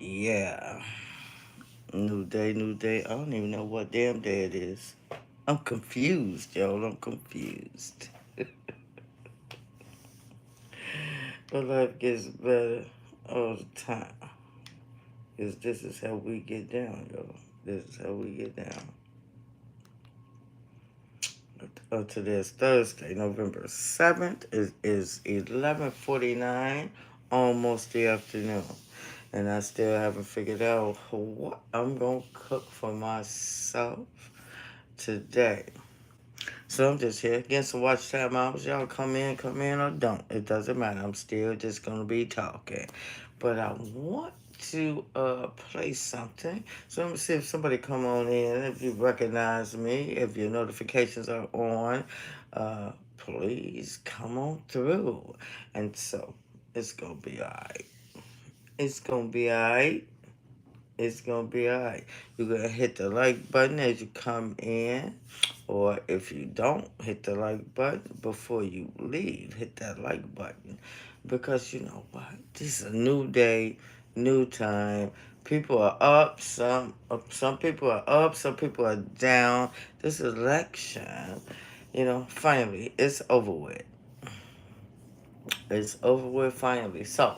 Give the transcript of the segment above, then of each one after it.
Yeah. New day, new day. I don't even know what damn day it is. I'm confused, y'all. I'm confused. But life gets better all the time. Because this is how we get down, y'all. This is how we get down. Today's Thursday, November 7th. It is 11:49, almost the afternoon. And I still haven't figured out what I'm going to cook for myself today. So I'm just here getting some watch time hours. Y'all come in or don't. It doesn't matter. I'm still just gonna be talking. But I want to play something. So let me see if somebody come on in. If you recognize me, if your notifications are on, please come on through. And so it's gonna be alright. It's gonna be alright. It's gonna be alright. You're gonna hit the like button as you come in, or if you don't hit the like button before you leave, hit that like button, because you know what? This is a new day, new time. People are up. Some people are up. Some people are down. This election, finally it's over with. It's over with finally. So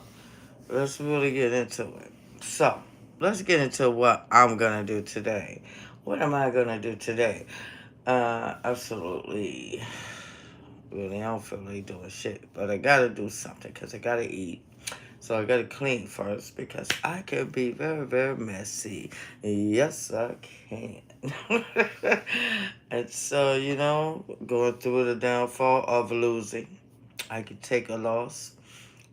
let's really get into it. So, let's get into what I'm gonna do today. What am I gonna do today? Absolutely. Really, I don't feel like doing shit, but I gotta do something because I gotta eat. So I gotta clean first because I can be very, very messy. Yes, I can. And so, going through the downfall of losing, I can take a loss.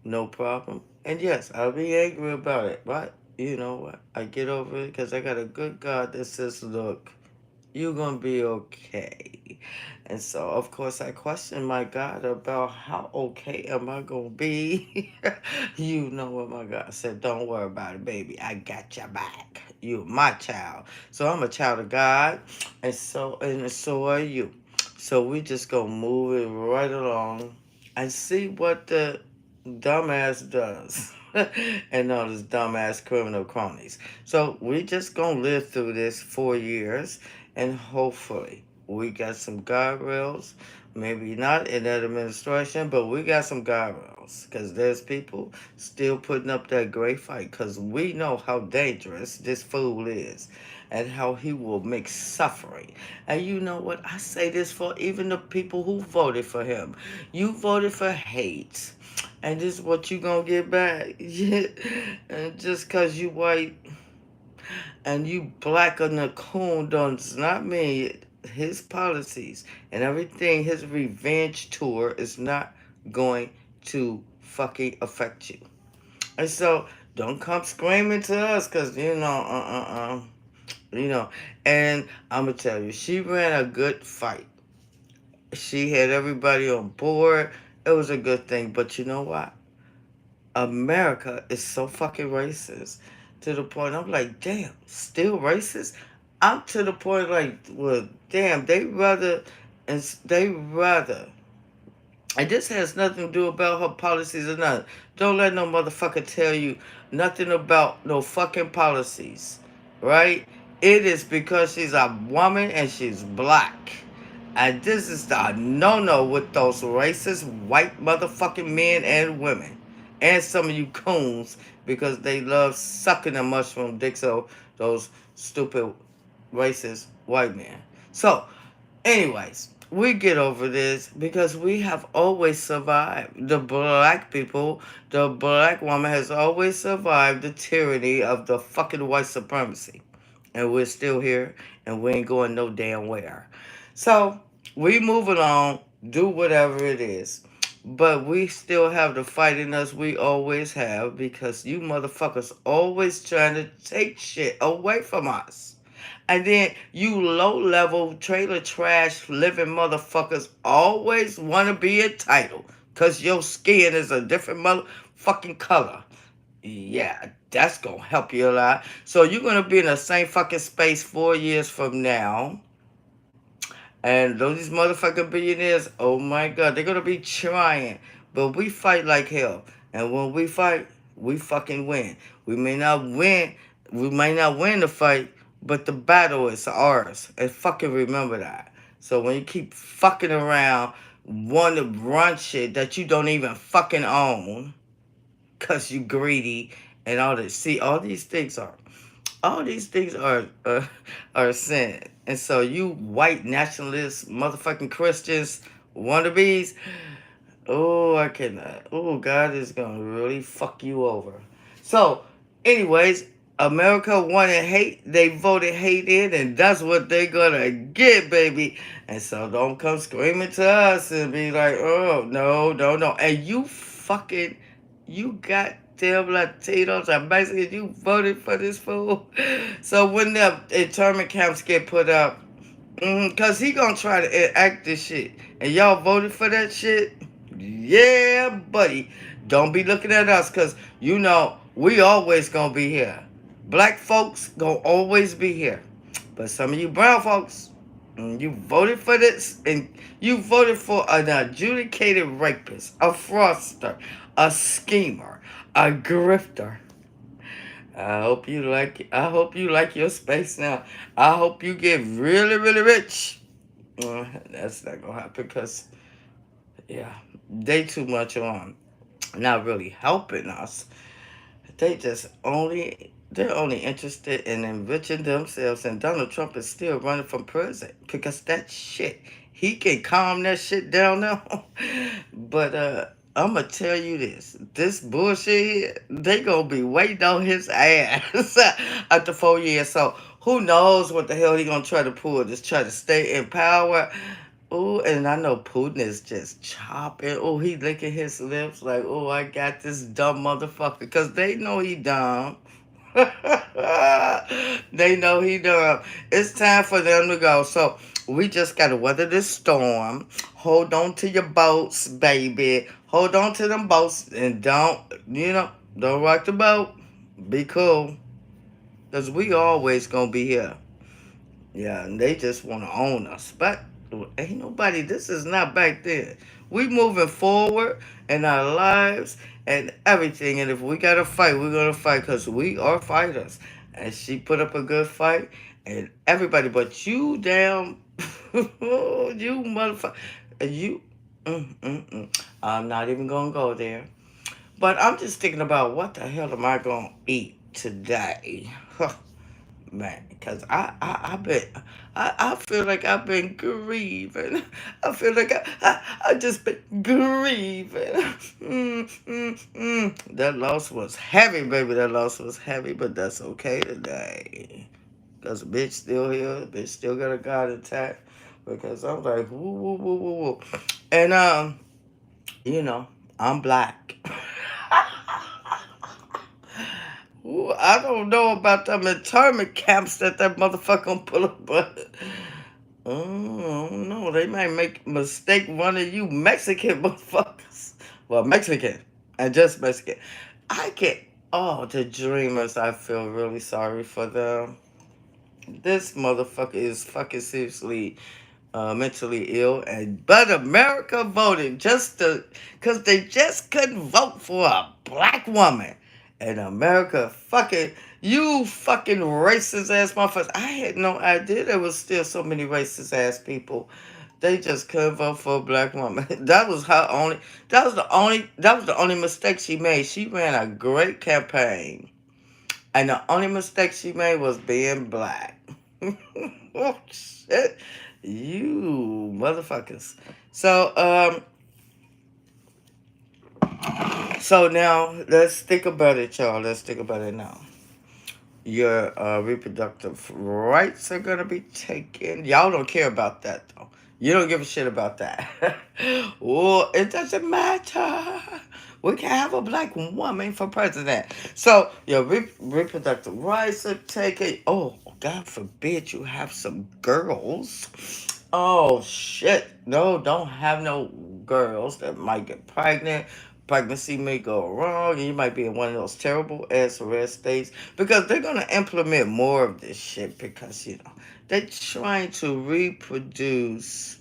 No problem. And yes, I'll be angry about it. But you know what? I get over it because I got a good God that says, look, you're going to be okay. And so, of course, I question my God about how okay am I going to be. You know what my God said. Don't worry about it, baby. I got your back. You're my child. So I'm a child of God. And so are you. So we just going to move it right along and see what the dumbass does. And all these dumbass criminal cronies. So we just gonna live through this 4 years, and hopefully we got some guardrails. Maybe not in that administration, but we got some guardrails because there's people still putting up that great fight because we know how dangerous this fool is and how he will make suffering. And you know what? I say this for even the people who voted for him. You voted for hate. And this is what you gonna get back. And just cause you white and you black on the coon does not mean his policies and everything, his revenge tour is not going to fucking affect you. And so don't come screaming to us because you know, and I'm gonna tell you, she ran a good fight. She had everybody on board. It was a good thing, but you know what? America is so fucking racist to the point I'm like, damn, still racist? I'm to the point like, well, damn, they rather, and this has nothing to do about her policies or nothing. Don't let no motherfucker tell you nothing about no fucking policies, right? It is because she's a woman and she's black. And this is the no-no with those racist white motherfucking men and women. And some of you coons because they love sucking the mushroom dicks of those stupid racist white men. So, anyways, we get over this because we have always survived. The black people, the black woman has always survived the tyranny of the fucking white supremacy. And we're still here and we ain't going no damn where. So, we move along, do whatever it is. But we still have the fight in us we always have because you motherfuckers always trying to take shit away from us. And then you low level trailer trash living motherfuckers always want to be entitled because your skin is a different motherfucking color. Yeah, that's going to help you a lot. So you're going to be in the same fucking space 4 years from now. And those motherfucking billionaires, oh my God, they're going to be trying. But we fight like hell. And when we fight, we fucking win. We may not win. We might not win the fight, but the battle is ours. And fucking remember that. So when you keep fucking around, want to run shit that you don't even fucking own, cause you greedy and all this. See, all these things are sin. And so you white nationalist motherfucking Christians wannabes, oh, I cannot. Oh, God is gonna really fuck you over. So, anyways, America wanted hate. They voted hate in, and that's what they're gonna get, baby. And so, don't come screaming to us and be like, "Oh, no, no, no!" And you goddamn Latinos and Mexicans, you voted for this fool. So when the internment camps get put up, cause he gonna try to enact this shit, and y'all voted for that shit. Yeah, buddy. Don't be looking at us, cause we always gonna be here. Black folks gonna always be here, but some of you brown folks, you voted for this, and you voted for an adjudicated rapist, a fraudster, a schemer, a grifter. I hope you like your space now. I hope you get really, really rich. That's not gonna happen because yeah, they too much on not really helping us. They're only interested in enriching themselves, and Donald Trump is still running from prison because that shit, he can calm that shit down now. But I'm gonna tell you this bullshit here, they gonna be waiting on his ass after 4 years. So who knows what the hell he gonna try to pull? Just try to stay in power. Oh, and I know Putin is just chopping. Oh, he licking his lips like, oh, I got this dumb motherfucker. Because they know he dumb. They know he dumb. It's time for them to go. So we just got to weather this storm. Hold on to your boats, baby. Hold on to them boats and don't rock the boat. Be cool. Because we always going to be here. Yeah, and they just want to own us. But ain't nobody, this is not back then. We moving forward in our lives and everything. And if we got to fight, we're going to fight because we are fighters. And she put up a good fight. And everybody, but you damn, you motherfucker, you, I'm not even going to go there. But I'm just thinking about what the hell am I going to eat today? Man, because I feel like I've been grieving. I feel like I just been grieving. That loss was heavy, baby. That loss was heavy, but that's okay today. Because bitch still here. Bitch still got a God intact. Because I'm like, woo, woo, woo, woo, woo. And, you know, I'm black. Ooh, I don't know about them internment camps that motherfucker gonna pull up, but no, they might make a mistake one of you Mexican motherfuckers. Well, Mexican and just Mexican. I get the dreamers. I feel really sorry for them. This motherfucker is fucking seriously mentally ill, and but America voted because they just couldn't vote for a black woman, and America you fucking racist ass motherfuckers. I had no idea there was still so many racist ass people. They just couldn't vote for a black woman. That was the only mistake she made. She ran a great campaign, and the only mistake she made was being black. Oh shit. You motherfuckers. So now let's think about it, y'all. Let's think about it now. Your reproductive rights are gonna be taken. Y'all don't care about that though. You don't give a shit about that. Oh, it doesn't matter. We can have a black woman for president. So your reproductive rights are taken. Oh, God forbid you have some girls. Oh shit. No, don't have no girls that might get pregnant. Pregnancy may go wrong, and you might be in one of those terrible ass red states because they're gonna implement more of this shit because they're trying to reproduce.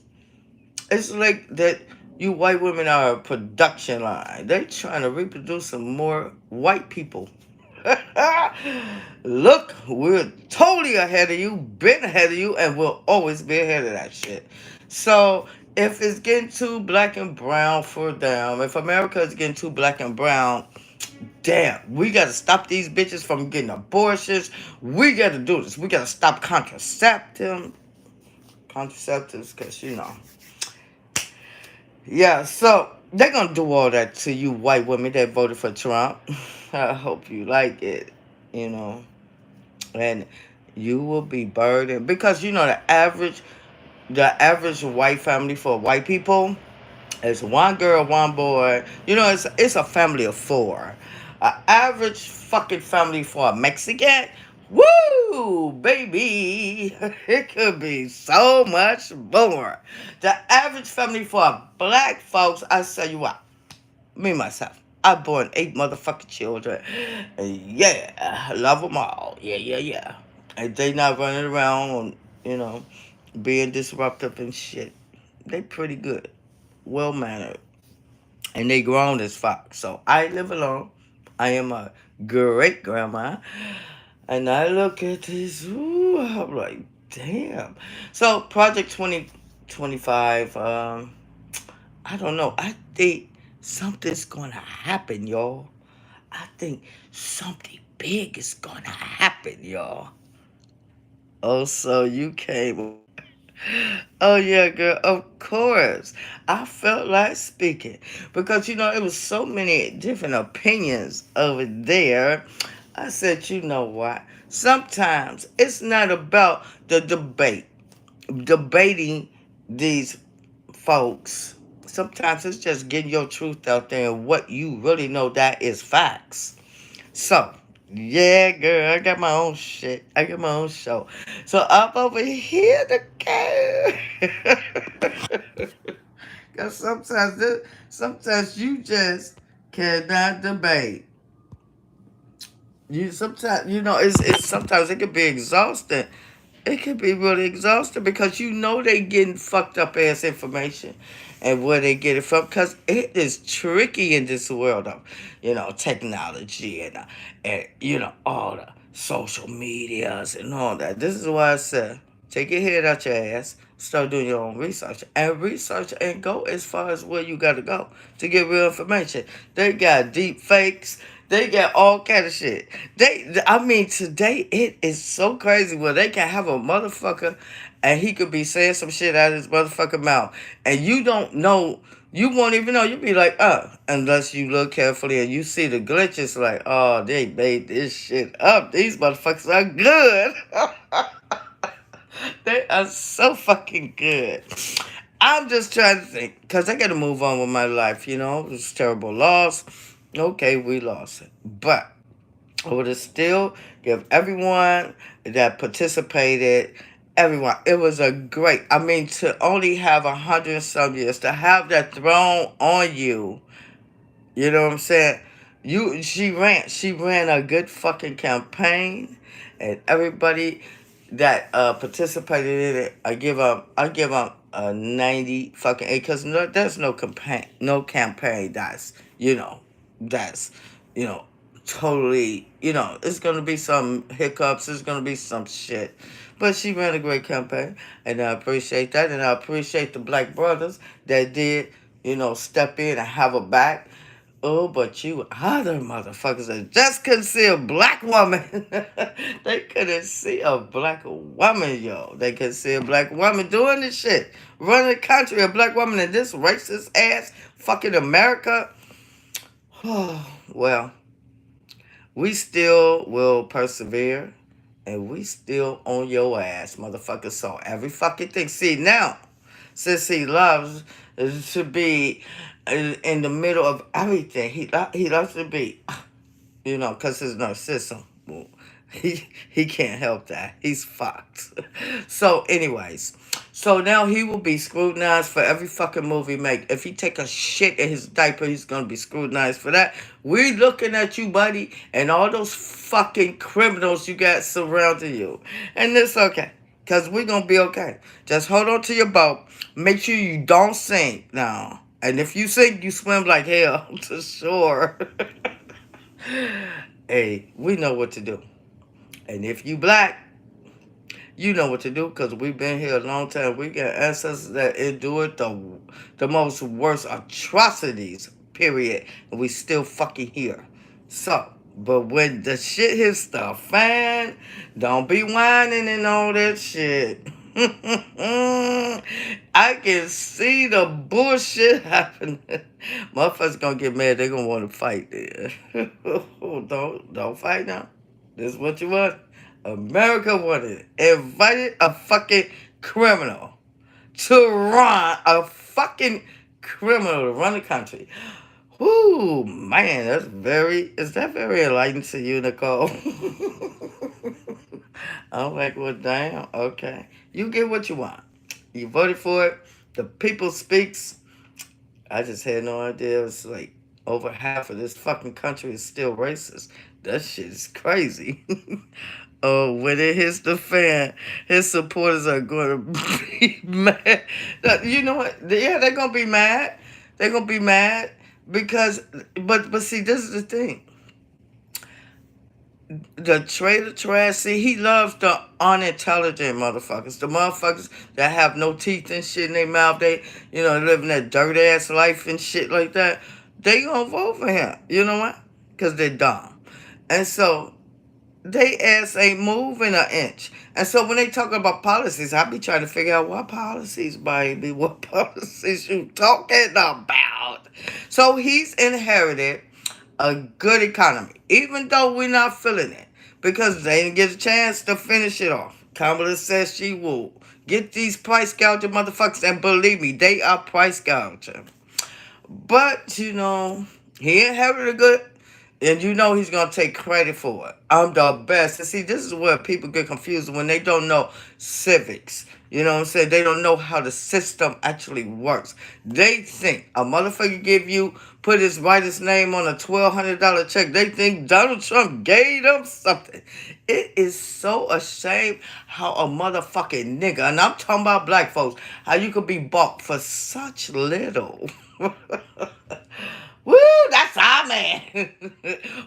It's like that. You white women are a production line. They trying to reproduce some more white people. Look, we're totally ahead of you, been ahead of you, and we'll always be ahead of that shit. So if it's getting too black and brown for them, if America is getting too black and brown, damn, we gotta stop these bitches from getting abortions. We gotta do this. We gotta stop contraceptives, cause yeah, so they're gonna do all that to you white women that voted for Trump. I hope you like it, you know. And you will be burdened because the average white family for white people is one girl, one boy. It's a family of four. An average fucking family for a Mexican, woo, baby, it could be so much more. The average family for black folks, I tell you what, me myself, I born 8 motherfucking children. And yeah, I love them all. Yeah, yeah, yeah. And they not running around, you know, being disruptive and shit. They pretty good, well mannered, and they grown as fuck. So I live alone. I am a great grandma, and I look at this. Ooh, I'm like, damn. So Project 2025. I don't know. I think something's gonna happen, y'all. I think something big is gonna happen, y'all. Oh, so you came. Oh yeah, girl. Of course, I felt like speaking because it was so many different opinions over there. I said, you know what? Sometimes it's not about the debating these folks. Sometimes it's just getting your truth out there and what you really know that is facts. So, yeah, girl, I got my own shit. I got my own show. So I'm over here to go. Cause sometimes you just cannot debate. It's sometimes it can be exhausting. It can be really exhausting because they getting fucked up ass information and where they get it from because it is tricky in this world of technology and all the social medias and all that. This is why I said take your head out your ass, start doing your own research and go as far as where you gotta go to get real information. They got deep fakes. They got all kind of shit. I mean, today it is so crazy where they can have a motherfucker and he could be saying some shit out of his motherfucking mouth. And you don't know, you won't even know. You'll be like, unless you look carefully and you see the glitches like, oh, they made this shit up. These motherfuckers are good. They are so fucking good. I'm just trying to think, because I got to move on with my life, It's terrible loss. Okay, we lost it. But I would have still give everyone that participated, everyone. It was a great, I mean, to only have 100 and some years, to have that thrown on you, you know what I'm saying? She ran a good fucking campaign, and everybody that participated in it, I give up a 90 fucking eight because there's no campaign that's you know totally it's gonna be some hiccups, there's gonna be some shit, but she ran a great campaign, and I appreciate that, and I appreciate the black brothers that did step in and have a back. Oh, but you other motherfuckers that just couldn't see a black woman. They couldn't see a black woman, yo. They couldn't see a black woman doing this shit. Running the country, a black woman in this racist ass fucking America. Well, we still will persevere. And we still on your ass, motherfucker. So every fucking thing. See, now, since he loves to be in the middle of everything, he loves to be, because his narcissism. Well, he can't help that. He's fucked. So, anyways, so now he will be scrutinized for every fucking move he make. If he take a shit in his diaper, he's gonna be scrutinized for that. We looking at you, buddy, and all those fucking criminals you got surrounding you, and it's okay. Cause we're gonna be okay. Just hold on to your boat. Make sure you don't sink now. And if you sink, you swim like hell to shore. Hey, we know what to do. And if you black, you know what to do because we've been here a long time. We got ancestors that endured the most worst atrocities, period. And we still fucking here. So, but when the shit hits the fan, don't be whining and all that shit. I can see the bullshit happening. Motherfuckers gonna get mad. They gonna want to fight there. Don't fight now. This is what you want. America wanted invited a fucking criminal to run to run the country. Whoo, man, is that very enlightening to you, Nicole? I'm like, well, damn, okay. You get what you want. You voted for it. The people speaks. I just had no idea. It was like over half of this fucking country is still racist. That shit is crazy. Oh, when it hits the fan, his supporters are going to be mad. You know what? Yeah, they're going to be mad. They're going to be mad because, but see, this is the thing. The traitor trash, see, he loves the unintelligent motherfuckers. The motherfuckers that have no teeth and shit in their mouth. They, living that dirt ass life and shit like that. They gonna vote for him. You know what? Because they're dumb. And so, they ass ain't moving an inch. And so when they talk about policies, I be trying to figure out what policies, baby. What policies you talking about? So he's inherited a good economy, even though we're not feeling it, because they didn't get a chance to finish it off. Kamala says she will get these price gouging motherfuckers, and believe me, they are price gouging. But, he inherited a good, and he's going to take credit for it. I'm the best. And see, this is where people get confused when they don't know civics. You know what I'm saying? They don't know how the system actually works. They think a motherfucker put write his name on a $1,200 check. They think Donald Trump gave them something. It is so a shame how a motherfucking nigga, and I'm talking about black folks, how you could be bought for such little. Woo, that's our man.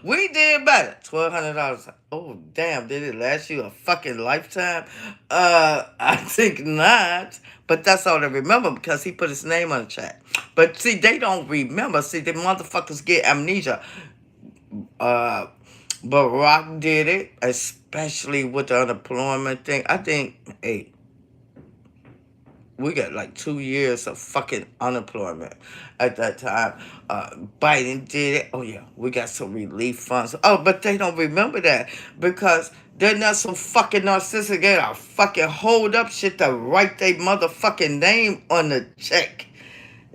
We did better. $1,200. Oh, damn, did it last you a fucking lifetime? I think not. But that's all they remember because he put his name on the check. But see, they don't remember. See, the motherfuckers get amnesia. Barack did it, especially with the unemployment thing. I think, hey, we got like 2 years of fucking unemployment at that time. Biden did it. Oh, yeah, we got some relief funds. Oh, but they don't remember that because they're not so fucking narcissistic. They don't fucking hold up shit to write their motherfucking name on the check.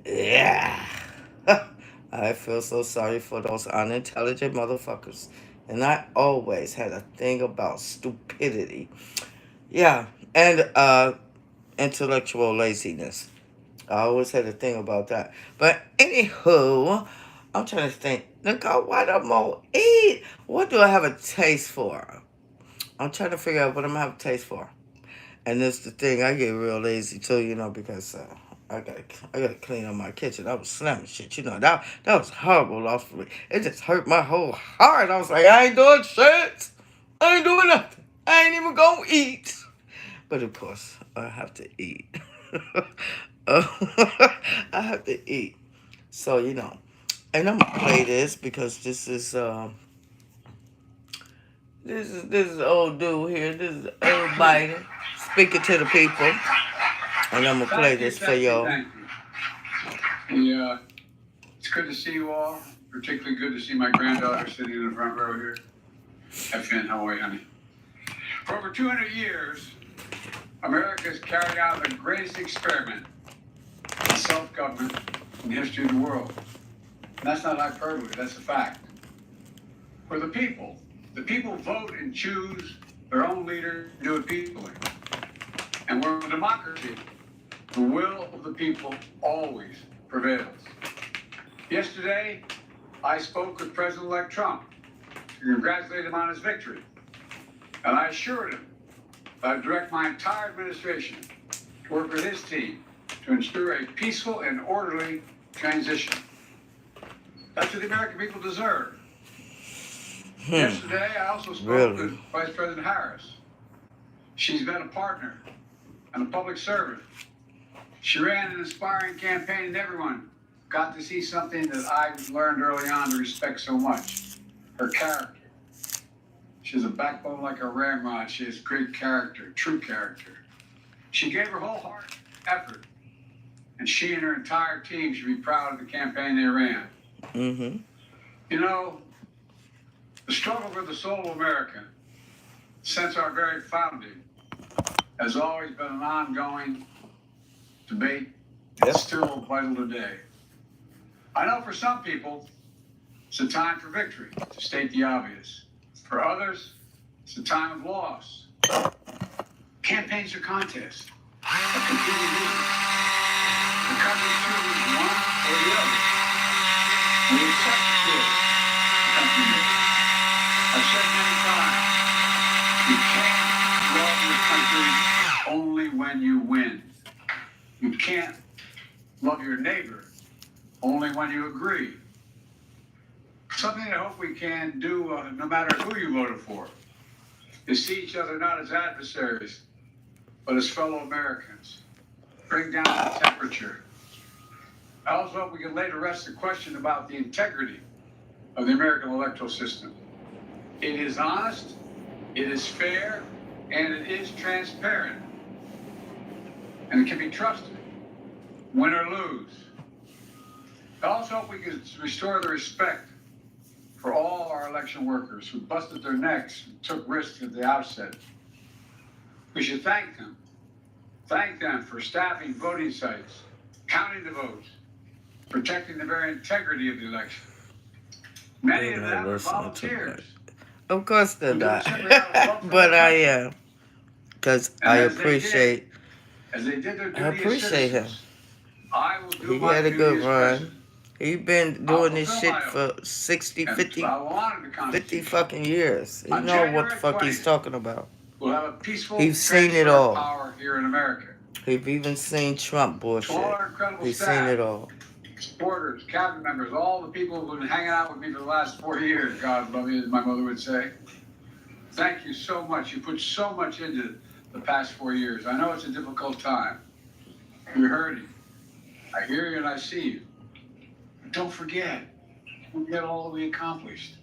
Yeah. I feel so sorry for those unintelligent motherfuckers. And I always had a thing about stupidity. Yeah, and intellectual laziness. I always had a thing about that. But anywho, I'm trying to think. Look, what I'm gonna eat. What do I have a taste for? I'm trying to figure out what I'm gonna have a taste for. And that's the thing. I get real lazy too, because I gotta clean up my kitchen. I was slamming shit, that was horrible loss for me. It just hurt my whole heart. I was like, I ain't doing shit. I ain't doing nothing. I ain't even gonna eat. But of course, I have to eat. I have to eat. So, and I'm gonna play this because this is old dude here. This is old Biden speaking to the people. And I'm gonna play this for y'all. Thank you. Yeah, it's good to see you all. Particularly good to see my granddaughter sitting in the front row here. FN, how are you, honey? For over 200 years, America has carried out the greatest experiment in self-government in the history of the world. And that's not hyperbole, that's a fact. For the people vote and choose their own leader and do it peacefully. And we're a democracy. The will of the people always prevails. Yesterday, I spoke with President-elect Trump to congratulate him on his victory. And I assured him that I'd direct my entire administration to work with his team to ensure a peaceful and orderly transition. That's what the American people deserve. Yesterday, I also spoke Really? with Vice President Harris. She's been a partner and a public servant. She ran an inspiring campaign, and everyone got to see something that I learned early on to respect so much: her character. She has a backbone like a ramrod. She has great character, true character. She gave her whole heart, effort, and she and her entire team should be proud of the campaign they ran. Mm-hmm. You know, the struggle for the soul of America, since our very founding, has always been an ongoing debate. It's still vital today. I know for some people, it's a time for victory, to state the obvious. For others, it's a time of loss. Campaigns are contests, a competing business. The country chooses one or the other. We accept the choice the country makes. I've said many times, you can't love your country only when you win. You can't love your neighbor only when you agree. Something I hope we can do, no matter who you voted for, is see each other not as adversaries, but as fellow Americans. Bring down the temperature. I also hope we can lay to rest the question about the integrity of the American electoral system. It is honest, it is fair, and it is transparent. And it can be trusted, win or lose. I also hope we can restore the respect for all our election workers who busted their necks and took risks at the outset. We should thank them. Thank them for staffing voting sites, counting the votes, protecting the very integrity of the election. Many of them are volunteers. Of course they're who do it not. simply out of love for But their I country. am. Because And I as they appreciate. As they did their I duty as appreciate him. citizens, I will do He my had a duty good as run. president. He been I'll doing this fulfill shit my for oath. 60, And 50, I will honor the 50 Constitution. fucking years. He On know what the January fuck he's 20th, talking about. we'll have a peaceful He's seen it transfer of all. power here in America. He've even seen Trump To all bullshit. our incredible He's staff, seen it all. supporters, cabinet members, all the people who've been hanging out with me for the last 4 years, God love you, as my mother would say. Thank you so much. You put so much into the past 4 years. I know it's a difficult time. You're hurting. I hear you and I see you. But don't forget all that we accomplished.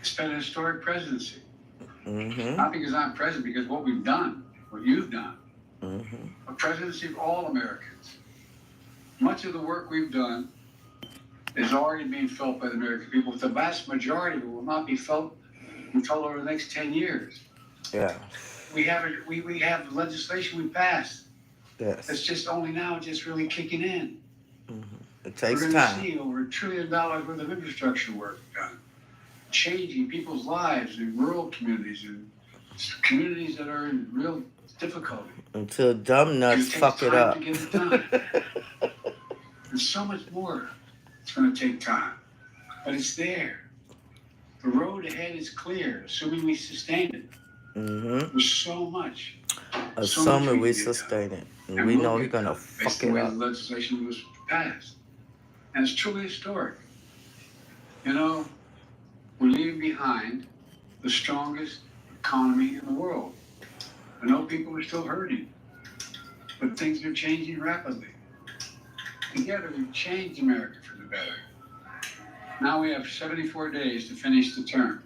It's been a historic presidency. Mm-hmm. Not because I'm president, because what we've done, what you've done. Mm-hmm. A presidency of all Americans. Much of the work we've done is already being felt by the American people. The vast majority of it will not be felt until over the next 10 years. Yeah. We have legislation we passed. Yes. It's just only now just really kicking in. Mm-hmm. It takes We're going to time. see over $1 trillion worth of infrastructure work done, changing people's lives in rural communities and communities that are in real difficulty. Until dumb nuts fuck it up. To get it done. There's so much more. It's going to take time, but it's there. The road ahead is clear, assuming we sustain it. Mm-hmm. There's so much. Assuming we sustain it. And we know he's gonna fuck it up. The legislation was passed. And it's truly historic. You know, we're leaving behind the strongest economy in the world. I know people are still hurting, but things are changing rapidly. Together, we've changed America for the better. Now we have 74 days to finish the term,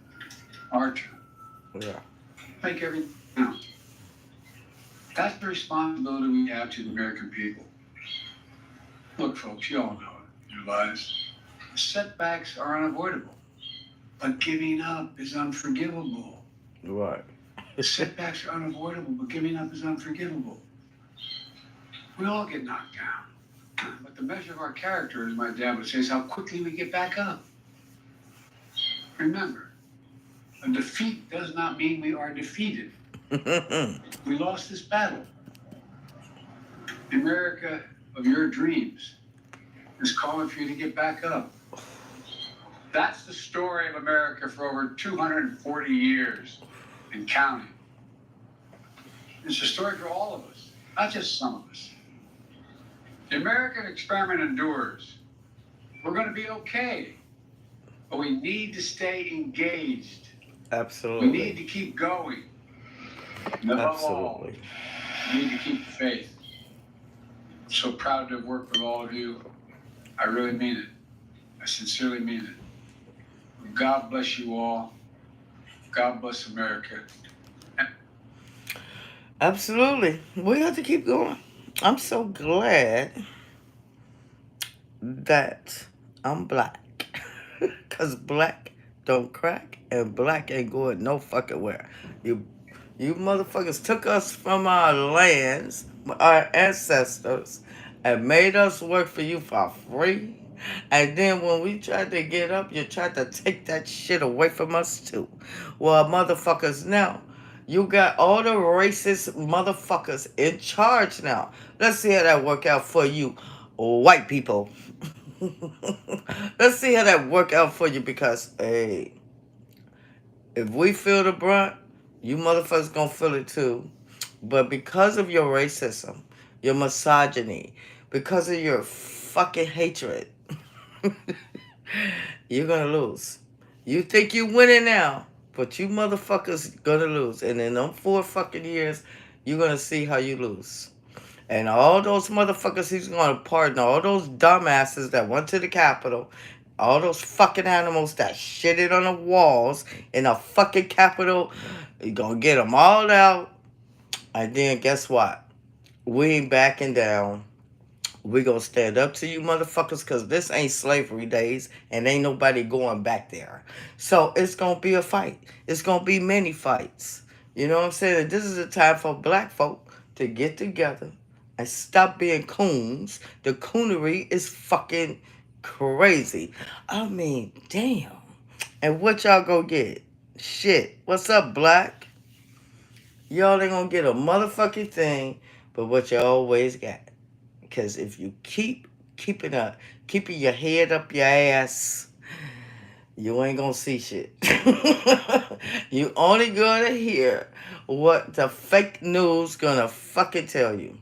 our term. Yeah. Make everything count. That's the responsibility we have to the American people. Look, folks, you all know it in your lives. Setbacks are unavoidable, but giving up is unforgivable. Right. Setbacks are unavoidable, but giving up is unforgivable. We all get knocked down. But the measure of our character, as my dad would say, is how quickly we get back up. Remember, a defeat does not mean we are defeated. We lost this battle. The America of your dreams is calling for you to get back up. That's the story of America for over 240 years and counting. It's a story for all of us, not just some of us. The American experiment endures. We're going to be okay. But we need to stay engaged. We need Absolutely. to keep going. And above all, Absolutely. we need to keep the faith. I'm so proud to have worked with all of you. I really mean it. I sincerely mean it. God bless you all. God bless America. Absolutely. We have to keep going. I'm so glad that I'm black. Cause black don't crack and black ain't going no fucking where. You you motherfuckers took us from our lands, our ancestors, and made us work for you for free. And then when we tried to get up, you tried to take that shit away from us too. Well, motherfuckers, now you got all the racist motherfuckers in charge now. Let's see how that work out for you, white people. Let's see how that work out for you because, hey, if we feel the brunt, you motherfuckers gonna feel it too. But because of your racism, your misogyny, because of your fucking hatred, you're gonna lose. You think you winning now, but you motherfuckers gonna lose. And in them 4 fucking years, you're gonna see how you lose. And all those motherfuckers he's gonna pardon, all those dumbasses that went to the Capitol, all those fucking animals that shitted on the walls in the fucking Capitol, he gonna get them all out. And then guess what? We ain't backing down. We gonna stand up to you motherfuckers because this ain't slavery days and ain't nobody going back there. So it's gonna be a fight. It's gonna be many fights. You know what I'm saying? This is a time for black folk to get together and stop being coons. The coonery is fucking crazy. I mean, damn. And what y'all gonna get? Shit. What's up, black? Y'all ain't gonna get a motherfucking thing but what you always got. Because if you keeping your head up your ass, you ain't gonna see shit. You only gonna hear what the fake news gonna fucking tell you.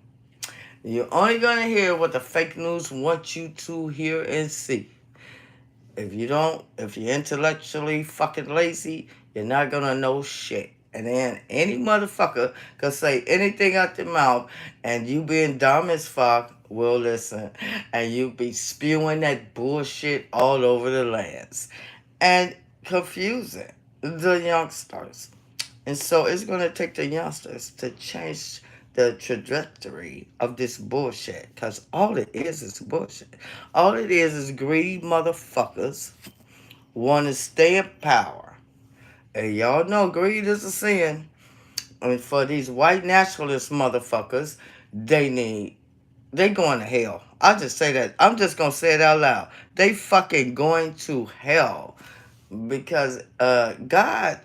You're only gonna hear what the fake news want you to hear and see. If you're intellectually fucking lazy, you're not gonna know shit. And then any motherfucker can say anything out their mouth, and you being dumb as fuck will listen, and you be spewing that bullshit all over the lands and confusing the youngsters. And so it's going to take the youngsters to change the trajectory of this bullshit. Because all it is bullshit. All it is greedy motherfuckers want to stay in power. And y'all know greed is a sin. And for these white nationalist motherfuckers, they going to hell. I'll just say that. I'm just going to say it out loud. They fucking going to hell because God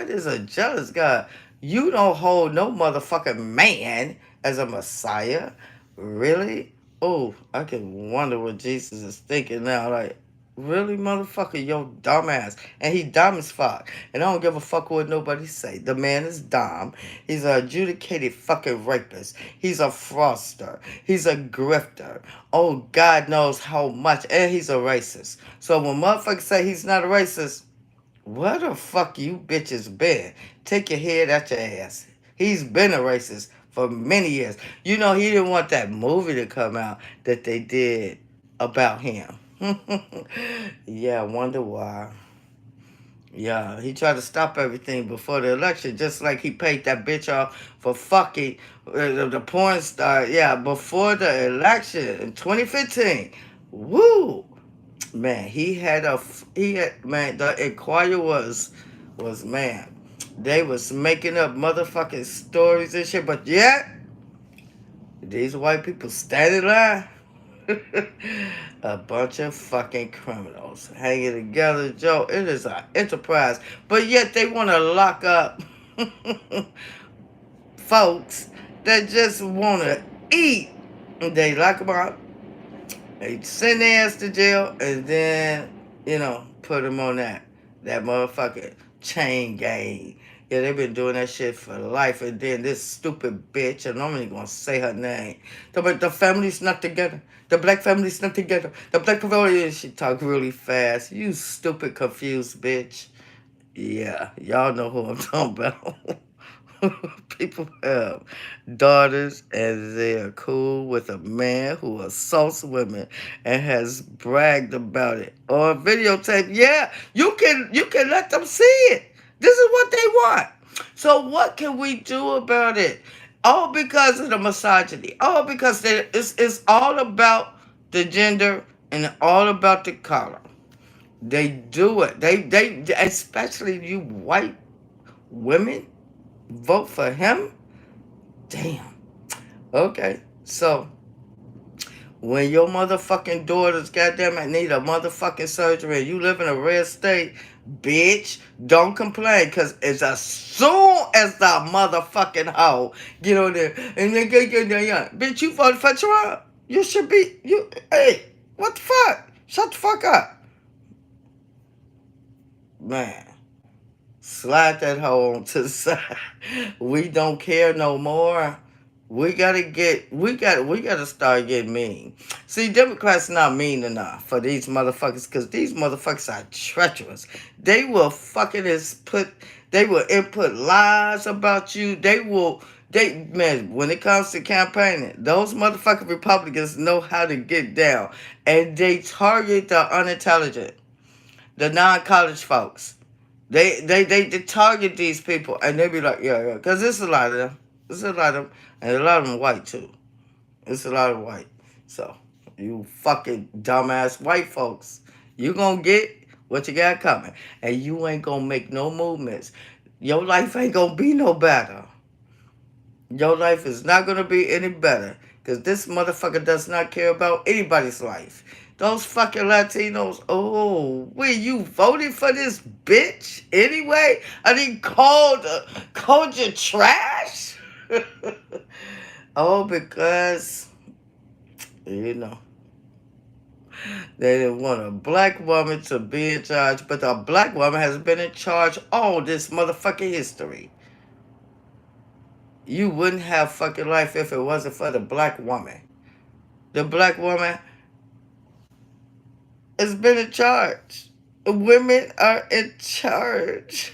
is a jealous God. You don't hold no motherfucking man as a Messiah, really? Oh, I can wonder what Jesus is thinking now. Like, really, motherfucker, yo, dumbass, and he dumb as fuck. And I don't give a fuck what nobody say. The man is dumb. He's an adjudicated fucking rapist. He's a fraudster. He's a grifter. Oh, God knows how much, and he's a racist. So when motherfuckers say he's not a racist, where the fuck you bitches been? Take your head out your ass. He's been a racist for many years. You know he didn't want that movie to come out that they did about him. Yeah, I wonder why. Yeah, he tried to stop everything before the election, just like he paid that bitch off for fucking the porn star. Yeah, before the election in 2015. Woo! Man, he had man. The Inquirer was man. They was making up motherfucking stories and shit, but yet these white people stand in line. A bunch of fucking criminals hanging together, Joe. It is an enterprise, but yet they want to lock up folks that just want to eat. They lock them up. They send their ass to jail and then, put them on that motherfucking chain gang. Yeah, they've been doing that shit for life. And then this stupid bitch, and I'm only gonna say her name. The family's not together. The black family's not together. The black family. She talk really fast. You stupid, confused bitch. Yeah, y'all know who I'm talking about. People have daughters and they're cool with a man who assaults women and has bragged about it on videotape. Yeah, you can let them see it. This is what they want. So what can we do about it? All because of the misogyny. All because it's all about the gender and all about the color. They do it. They especially you white women vote for him. Damn. Okay. So when your motherfucking daughters goddamn it need a motherfucking surgery and you live in a red state, bitch, don't complain. Cause it's as soon as the motherfucking hoe get on there and they get there, yeah. Bitch, you voted for Trump. You should be you hey, what the fuck? Shut the fuck up. Man. Slide that hoe on to the side. We don't care no more. We gotta start getting mean. See, Democrats not mean enough for these motherfuckers because these motherfuckers are treacherous. They will fucking they will input lies about you. They man, when it comes to campaigning, those motherfucking Republicans know how to get down. And they target the unintelligent, the non-college folks. They target these people and they be like, yeah, yeah. Because there's a lot of them. There's a lot of them. And a lot of them white too. It's a lot of white. So, you fucking dumbass white folks, you gonna get what you got coming. And you ain't gonna make no movements. Your life ain't gonna be no better. Your life is not gonna be any better. Because this motherfucker does not care about anybody's life. Those fucking Latinos, oh, wait, you voted for this bitch anyway? I didn't called you trash? Oh, because, you know, they didn't want a black woman to be in charge, but a black woman has been in charge all this motherfucking history. You wouldn't have fucking life if it wasn't for the black woman. The black woman has been in charge. Women are in charge.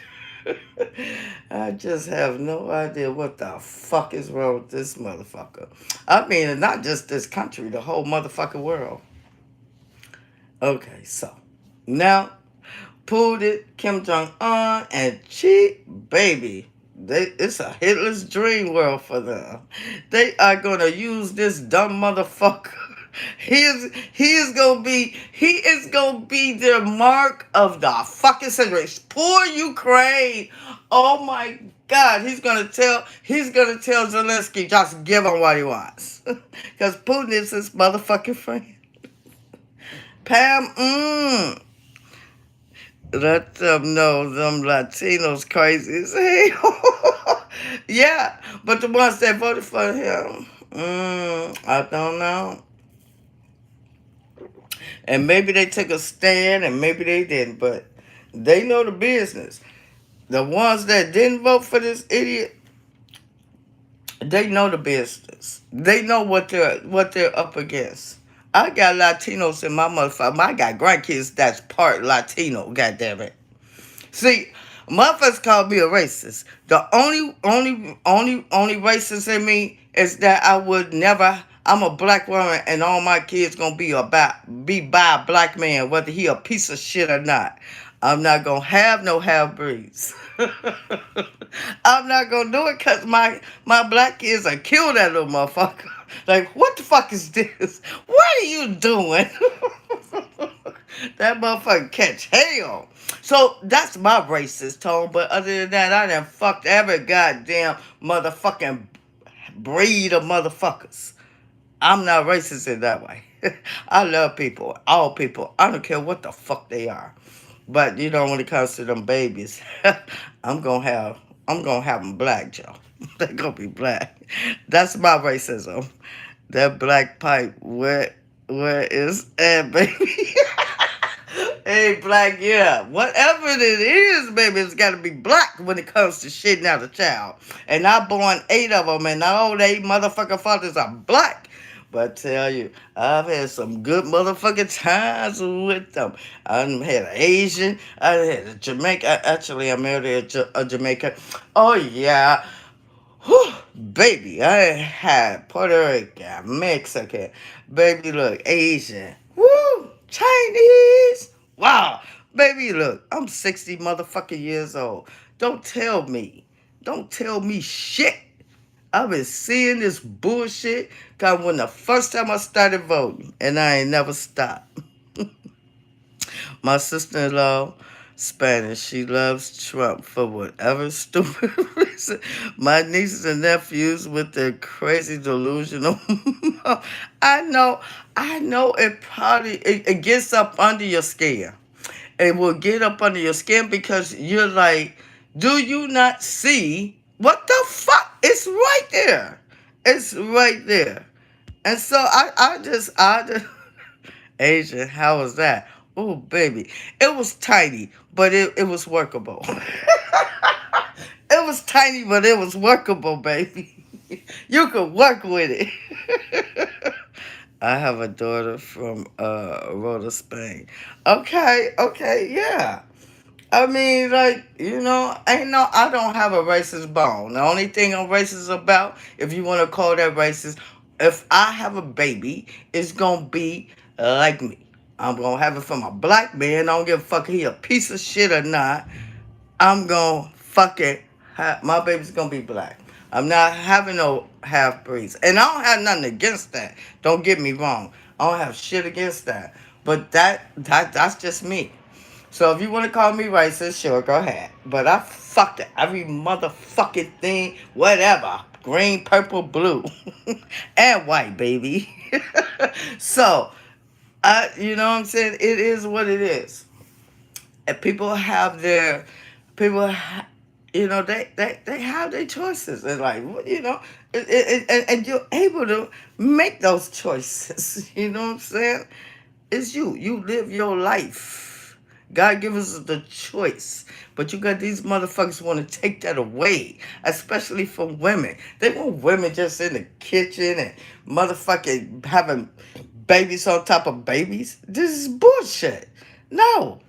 I just have no idea what the fuck is wrong with this motherfucker. I mean, not just this country, the whole motherfucking world. Okay, so now Putin, Kim Jong Un, and Chi Baby. It's a Hitler's dream world for them. They are gonna use this dumb motherfucker. He is gonna be the mark of the fucking century. Poor Ukraine. Oh my God, he's gonna tell Zelensky just give him what he wants. Cause Putin is his motherfucking friend. Pam, let them know them Latinos crazy as hell. Yeah, but the ones that voted for him, I don't know. And maybe they took a stand and maybe they didn't, but they know the business. The ones that didn't vote for this idiot, they know the business. They know what they're up against. I got Latinos in my motherfucker. I got grandkids that's part Latino, goddamn it. See, motherfuckers call me a racist. The only racist in me is that I would never. I'm a black woman, and all my kids gonna be by a black man, whether he a piece of shit or not. I'm not gonna have no half breeds. I'm not gonna do it because my black kids are kill that little motherfucker. Like, what the fuck is this? What are you doing? That motherfucker catch hell. So that's my racist tone. But other than that, I done fucked every goddamn motherfucking breed of motherfuckers. I'm not racist in that way. I love people, all people. I don't care what the fuck they are. But you know, when it comes to them babies, I'm gonna have them black, Joe. They're gonna be black. That's my racism. That black pipe, where is that, baby? Hey, black, yeah. Whatever it is, baby, it's got to be black when it comes to shitting out a child. And I born 8 of them, and all 8 motherfucking fathers are black. But I tell you, I've had some good motherfucking times with them. I done had an Asian. I had a Jamaican. Actually, I married a Jamaican. Oh, yeah. Whew, baby, I had Puerto Rican, Mexican, baby, look, Asian, woo, Chinese. Wow, baby, look, I'm 60 motherfucking years old. Don't tell me, don't tell me shit. I've been seeing this bullshit cause when the first time I started voting, and I ain't never stopped. My sister in law, Spanish, she loves Trump for whatever stupid reason. My nieces and nephews with their crazy delusional. I know it gets up under your skin. It will get up under your skin because you're like, do you not see what the fuck? It's right there. It's right there. And so I just Asian, how was that? Oh, baby. It was tiny, but it was workable. It was tiny, but it was workable, baby. You could work with it. I have a daughter from Rhoda, Spain. Okay, okay, yeah. I mean, like, I don't have a racist bone. The only thing I'm racist about, if you want to call that racist, if I have a baby, it's going to be like me. I'm going to have it from a black man. I don't give a fuck if he a piece of shit or not. I'm going to fucking my baby's going to be black. I'm not having no half breeds. And I don't have nothing against that. Don't get me wrong. I don't have shit against that. But that's just me. So if you want to call me racist, sure, go ahead. But I fucked every motherfucking thing, whatever. Green, purple, blue, and white, baby. So, you know what I'm saying? It is what it is. And people have their, people, they have their choices. And like, and you're able to make those choices. You know what I'm saying? It's you. You live your life. God gives us the choice. But you got these motherfuckers want to take that away, especially from women. They want women just in the kitchen and motherfucking having babies on top of babies. This is bullshit. No.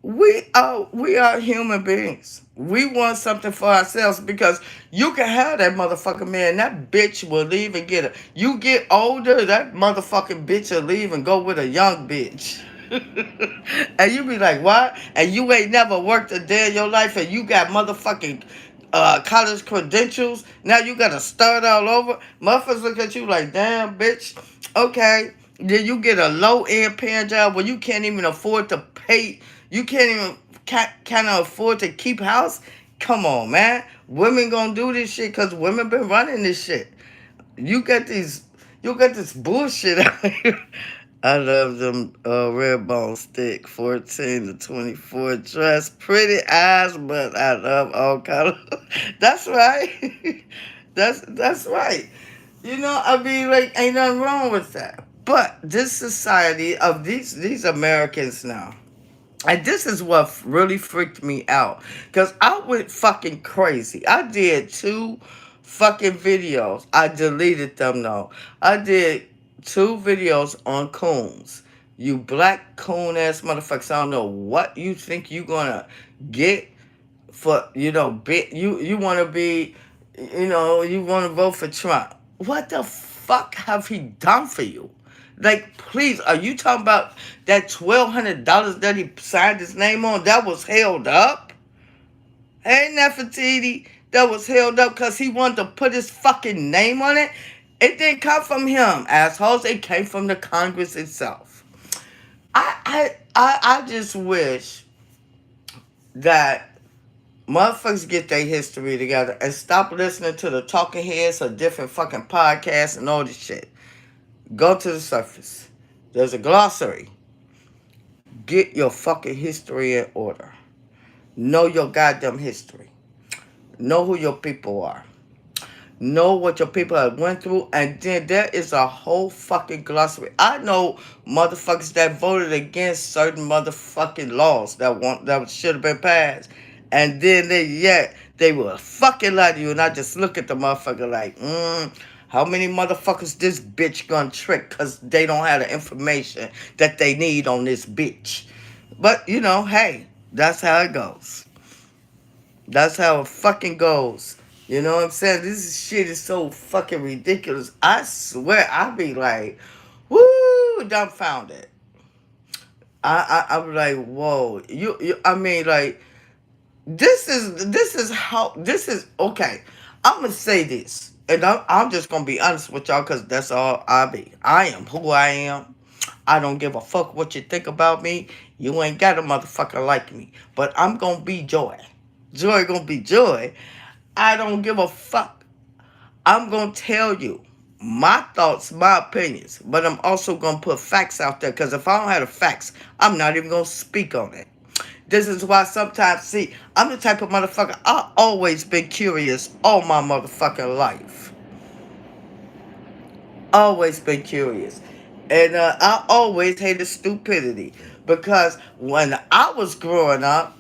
We are human beings. We want something for ourselves because you can have that motherfucking man. That bitch will leave and get a. You get older, that motherfucking bitch will leave and go with a young bitch. And you be like, what? And you ain't never worked a day in your life and you got motherfucking college credentials. Now you gotta start all over. Motherfuckers look at you like, damn, bitch. Okay. Then you get a low end paying job where you can't even afford to pay. You can't even kind of afford to keep house. Come on, man. Women gonna do this shit because women been running this shit. You got these, you got this bullshit out here. I love them red bone stick 14 to 24 dress. Pretty eyes, but I love all colors. That's right. That's right. I mean, like, ain't nothing wrong with that. But this society of these Americans now, and this is what really freaked me out. Because I went fucking crazy. I did 2 fucking videos. I deleted them though. I did 2 videos on coons. You black coon ass motherfuckers. I don't know what you think you gonna get for, you want to be, you want to vote for Trump. What the fuck have he done for you? Like, please, are you talking about that $1,200 that he signed his name on? That was held up? Hey, Nefertiti, that was held up because he wanted to put his fucking name on it? It didn't come from him, assholes. It came from the Congress itself. I just wish that motherfuckers get their history together and stop listening to the talking heads of different fucking podcasts and all this shit. Go to the surface. There's a glossary. Get your fucking history in order. Know your goddamn history. Know who your people are. know what your people have went through, and then there is a whole fucking glossary. I know motherfuckers that voted against certain motherfucking laws that should have been passed, and then they will fucking lie to you, and I just look at the motherfucker like, how many motherfuckers this bitch gonna trick because they don't have the information that they need on this bitch? But hey, that's how it goes. That's how it fucking goes. You know what I'm saying? This shit is so fucking ridiculous. I swear, I be like, woo, dumbfounded. I'm like, whoa. I mean, like, this is okay. I'm gonna say this, and I'm just gonna be honest with y'all, cause that's all I be. I am who I am. I don't give a fuck what you think about me. You ain't got a motherfucker like me, but I'm gonna be Joy. Joy gonna be Joy. I don't give a fuck. I'm gonna tell you my thoughts, my opinions, but I'm also gonna put facts out there, because if I don't have the facts, I'm not even gonna speak on it. This is why sometimes, see, I'm the type of motherfucker, I always been curious all my motherfucking life. Always been curious. And I always hated stupidity. Because when I was growing up,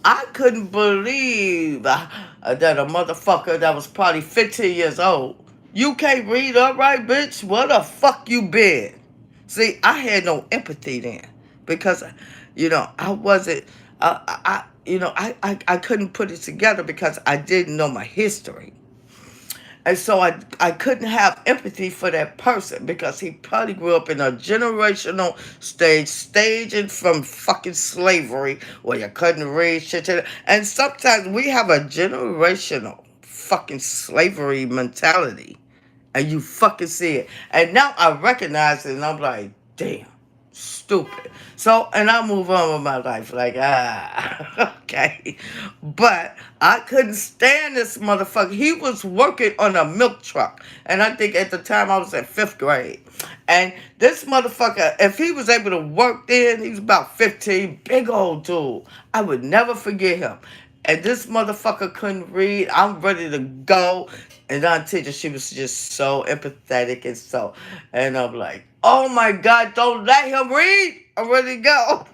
I couldn't believe that a motherfucker that was probably 15 years old, you can't read up right, bitch? What the fuck you been? See, I had no empathy then, because, I wasn't, I couldn't put it together because I didn't know my history. And so I couldn't have empathy for that person, because he probably grew up in a generational staging from fucking slavery where you couldn't read shit. And sometimes we have a generational fucking slavery mentality, and you fucking see it. And now I recognize it, and I'm like, damn, stupid. So, and I move on with my life, like, okay. But I couldn't stand this motherfucker. He was working on a milk truck, and I think at the time I was in 5th grade. And this motherfucker, if he was able to work then, he was about 15, big old dude. I would never forget him. And this motherfucker couldn't read. I'm ready to go. And our teacher, she was just so empathetic and I'm like, oh my God, don't let him read. I'm ready to go.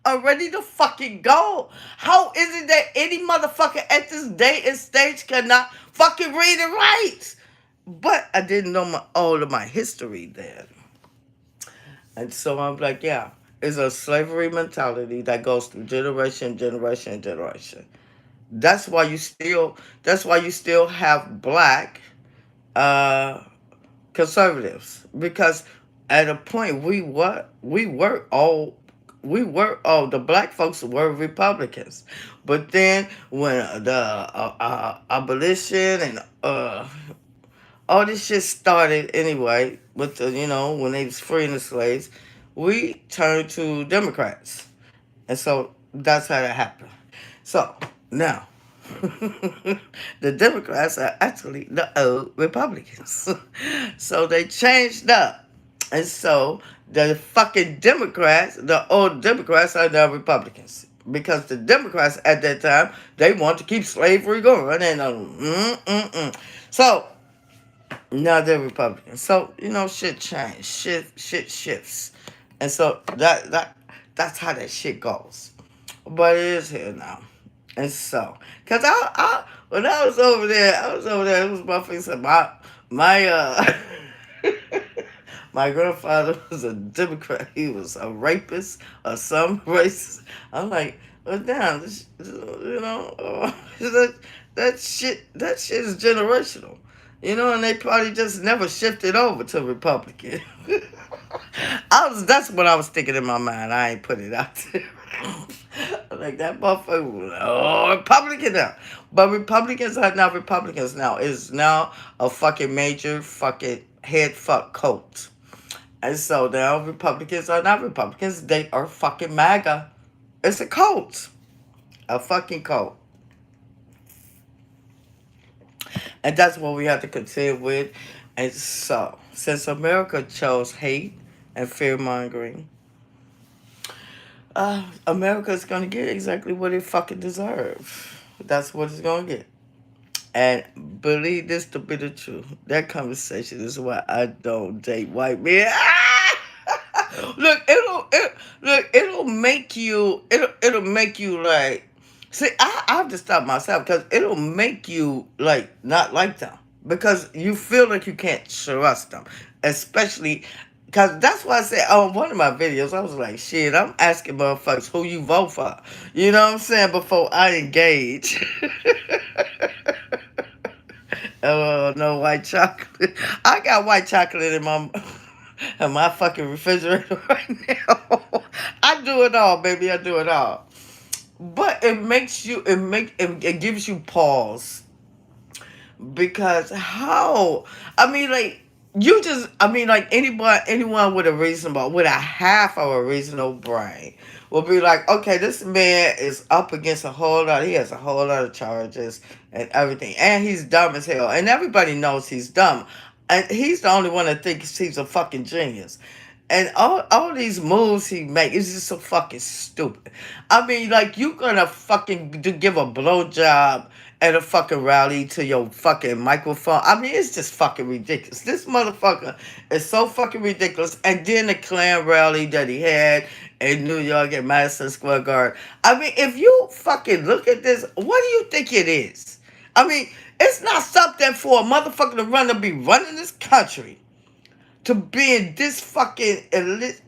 I'm ready to fucking go. How is it that any motherfucker at this day and stage cannot fucking read and write? But I didn't know all of my history then. And so I'm like, yeah, it's a slavery mentality that goes through generation, generation, generation. That's why you still have black uh conservatives, because at a point we were all the black folks were Republicans, but then when the abolition and all this shit started anyway, with the when they was freeing the slaves, we turned to Democrats, and so that's how that happened. So now, the Democrats are actually the old Republicans. So they changed up. And so the fucking Democrats, the old Democrats, are now Republicans. Because the Democrats at that time, they want to keep slavery going. And so now they're Republicans. So, shit changed. Shit shifts. And so that's how that shit goes. But it is here now. And so, cause when I was over there, it was motherfuckers said my my grandfather was a Democrat. He was a rapist or some racist. I'm like, well, damn, that shit is generational. And they probably just never shifted over to Republican. That's what I was thinking in my mind. I ain't put it out there. Like that motherfucker was Republican now. But Republicans are not Republicans now. It's now a fucking major fucking head fuck cult. And so now Republicans are not Republicans. They are fucking MAGA. It's a cult. A fucking cult. And that's what we have to contend with. And so, since America chose hate and fear mongering, America's gonna get exactly what it fucking deserves. That's what it's gonna get. And believe this to be the truth. That conversation is why I don't date white men. Look, it'll make you it'll make you like see I have to stop myself because it'll make you like not like them because you feel like you can't trust them, especially because that's why I said on one of my videos I was like shit I'm asking motherfuckers who you vote for, you know what I'm saying, before I engage. Oh no, white chocolate. I got white chocolate in my fucking refrigerator right now. I do it all, baby. I do it all. But it makes you. It gives you pause because how? I mean, like you just. I mean, like anyone with a reasonable, with a half of a reasonable brain, will be like, okay, this man is up against a whole lot. He has a whole lot of charges and everything, and he's dumb as hell, and everybody knows he's dumb, and he's the only one that thinks he's a fucking genius. And all these moves he make is just so fucking stupid. I mean, like you gonna fucking give a blowjob at a fucking rally to your fucking microphone. I mean, it's just fucking ridiculous. This motherfucker is so fucking ridiculous. And then the Klan rally that he had in New York at Madison Square Garden. I mean, if you fucking look at this, what do you think it is? I mean, it's not something for a motherfucker to be running this country to being this fucking elite.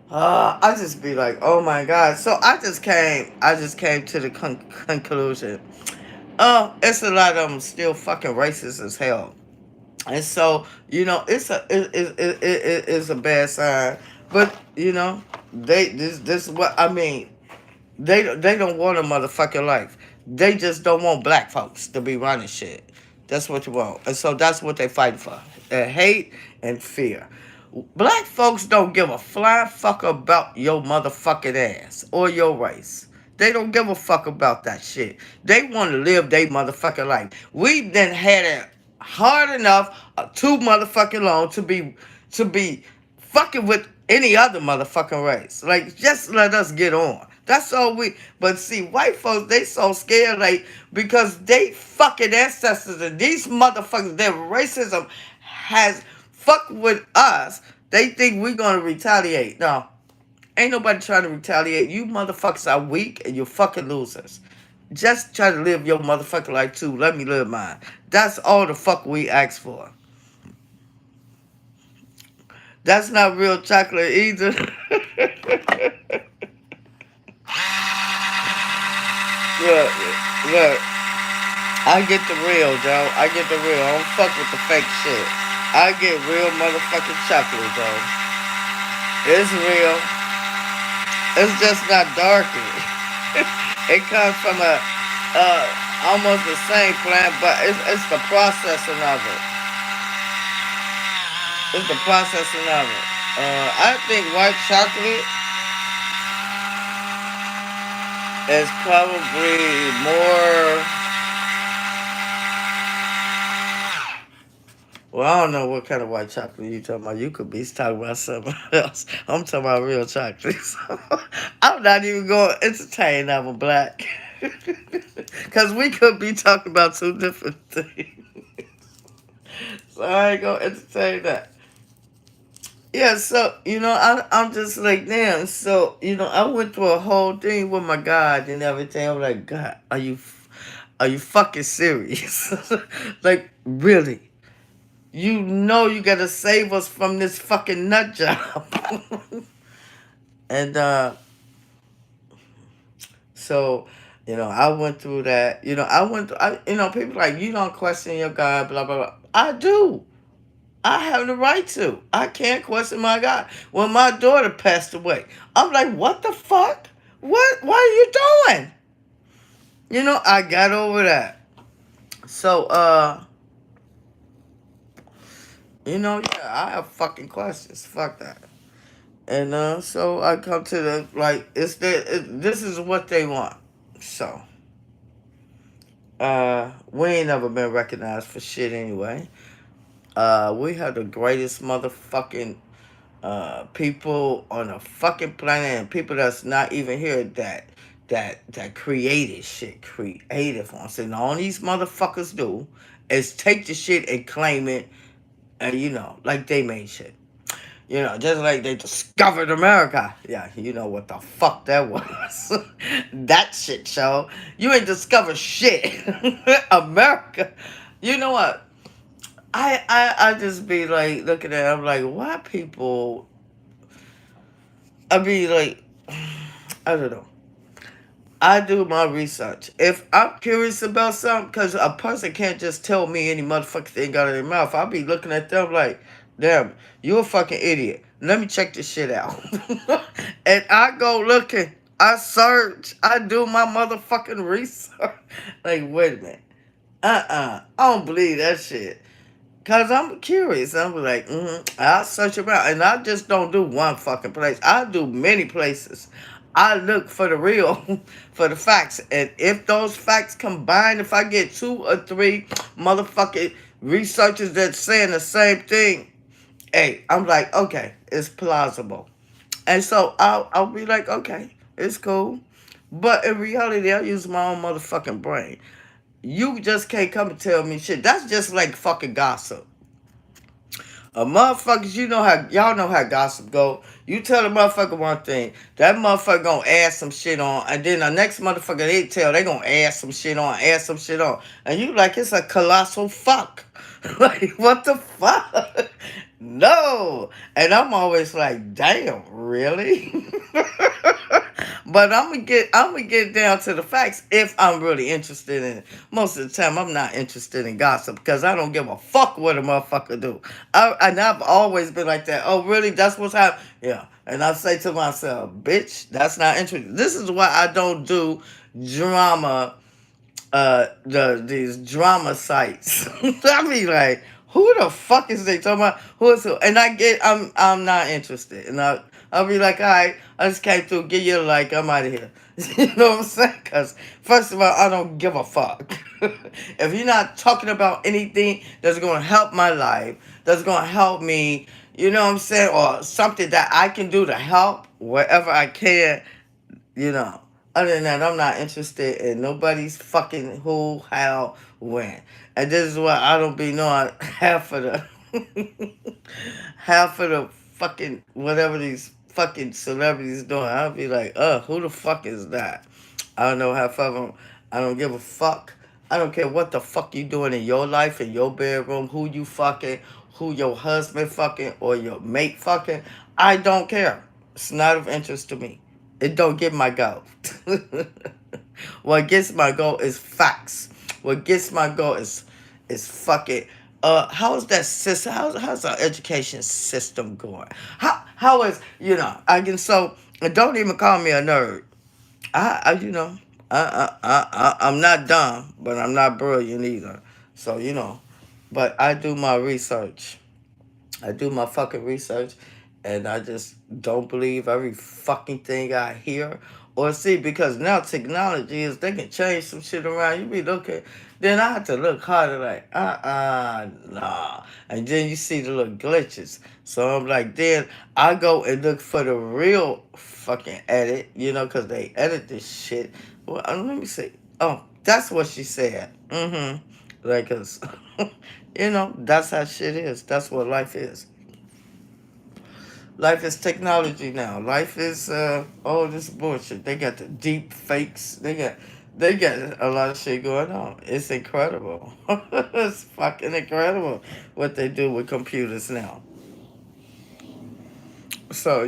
I just be like, oh my god. So I just came to the conclusion. Oh, it's a lot of them still fucking racist as hell, and so it's a bad sign. But this is what I mean. They don't want a motherfucking life. They just don't want black folks to be running shit. That's what you want. And so that's what they fight for. Hate and fear. Black folks don't give a flying fuck about your motherfucking ass or your race. They don't give a fuck about that shit. They want to live their motherfucking life. We then had it hard enough, too motherfucking long to be fucking with any other motherfucking race. Like, just let us get on. That's all we. But see, white folks, they so scared, like, because they fucking ancestors and these motherfuckers, their racism has fucked with us. They think we gonna retaliate. No, ain't nobody trying to retaliate. You motherfuckers are weak and you're fucking losers. Just try to live your motherfucking life too. Let me live mine. That's all the fuck we ask for. That's not real chocolate either. Look, look. I get the real, Joe. I get the real. I don't fuck with the fake shit. I get real motherfucking chocolate, Joe. It's real. It's just not darker. It comes from almost the same plant, but it's the processing of it. It's the processing of it. I think white chocolate is probably more. Well, I don't know what kind of white chocolate you talking about. You could be talking about something else. I'm talking about real chocolate. So I'm not even going to entertain that one black. Because we could be talking about two different things. So I ain't going to entertain that. Yeah, so, I'm just like, damn. So, I went through a whole thing with my God and everything. I'm like, God, are you fucking serious? Like, really? You gotta save us from this fucking nut job. And so, I went through that. People like, you don't question your God, blah, blah, blah. I do. I have the right to. I can't question my God. When my daughter passed away, I'm like, what the fuck? What are you doing? I got over that. So, yeah, I have fucking questions. Fuck that. And so I come to the like this is what they want. So we ain't never been recognized for shit anyway. We have the greatest motherfucking people on the fucking planet and people that's not even here that creative shit, creative on. So all these motherfuckers do is take the shit and claim it, and like they made shit. Just like they discovered America. Yeah, you know what the fuck that was. That shit show. You ain't discovered shit. America. You know what? I just be like looking at it, I'm like, why people I be like I don't know. I do my research. If I'm curious about something, because a person can't just tell me any motherfucking thing out of their mouth, I'll be looking at them like, damn, you a fucking idiot. Let me check this shit out. And I go looking, I search, I do my motherfucking research. Like, wait a minute. I don't believe that shit. Cause I'm curious. I'm like, I'll search around, and I just don't do one fucking place. I do many places. I look for the real, for the facts, and if those facts combine, if I get two or three motherfucking researchers that's saying the same thing, hey, I'm like, okay, it's plausible, and so I'll be like, okay, it's cool, but in reality, I use my own motherfucking brain. You just can't come and tell me shit. That's just like fucking gossip. Motherfuckers, y'all know how gossip go. You tell the motherfucker one thing, that motherfucker gonna add some shit on, and then the next motherfucker they gonna add some shit on, and you like it's a colossal fuck. Like what the fuck? No, and I'm always like, damn, really? But I'm gonna get down to the facts if I'm really interested in it. Most of the time, I'm not interested in gossip because I don't give a fuck what a motherfucker do. And I've always been like that. Oh, really? That's what's happening? Yeah. And I say to myself, bitch, that's not interesting. This is why I don't do drama these drama sites. I be like, who the fuck is they talking about? Who is who? And I'm not interested. And I'll be like, all right, I just came through, give you a like, I'm out of here. You know what I'm saying? Because first of all, I don't give a fuck. If you're not talking about anything that's gonna help my life, that's gonna help me, you know what I'm saying, or something that I can do to help wherever I can, you know. Other than that, I'm not interested in nobody's fucking who, how, when. And this is why I don't be knowing half of the half of the fucking whatever these fucking celebrities doing. I'll be like, who the fuck is that? I don't know half of them. I don't give a fuck. I don't care what the fuck you doing in your life, in your bedroom, who you fucking, who your husband fucking, or your mate fucking. I don't care. It's not of interest to me. It don't get my goal. What gets my goal is facts. What gets my goal is fucking how is that system, how's our education system going? How is I can so don't even call me a nerd. I I'm not dumb, but I'm not brilliant either. So but I do my research. I do my fucking research, and I just don't believe every fucking thing I hear or see because now technology is they can change some shit around. You be looking, then I have to look harder, like nah, and then you see the little glitches. So I'm like, then I go and look for the real fucking edit, because they edit this shit. Well, let me see. Oh, that's what she said. Like, cause that's how shit is. That's what life is. Life is technology now. Life is all this bullshit. They got the deep fakes. They got a lot of shit going on. It's incredible. It's fucking incredible what they do with computers now. So